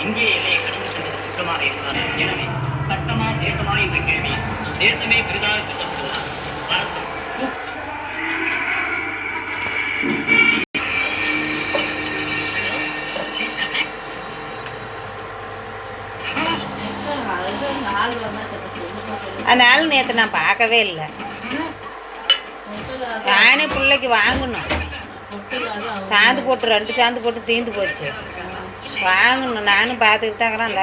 இங்கே எல்லையை கடந்து சென்றது குற்றமாக இருக்கிறார். எனவே சட்டமா தேசமா என்ற கேள்வி தேசமே பெரிதாக திட்டமிட்டுள்ளார். அரசும் அந்த ஆள் நேற்று நான் பார்க்கவே இல்லை. நானே பிள்ளைக்கு வாங்கணும். சாந்து போட்டு 2 சாந்து போட்டு தீர்ந்து போச்சு. வாங்கணும் நானும் பார்த்துக்கிட்டு தாங்கிறேன். அந்த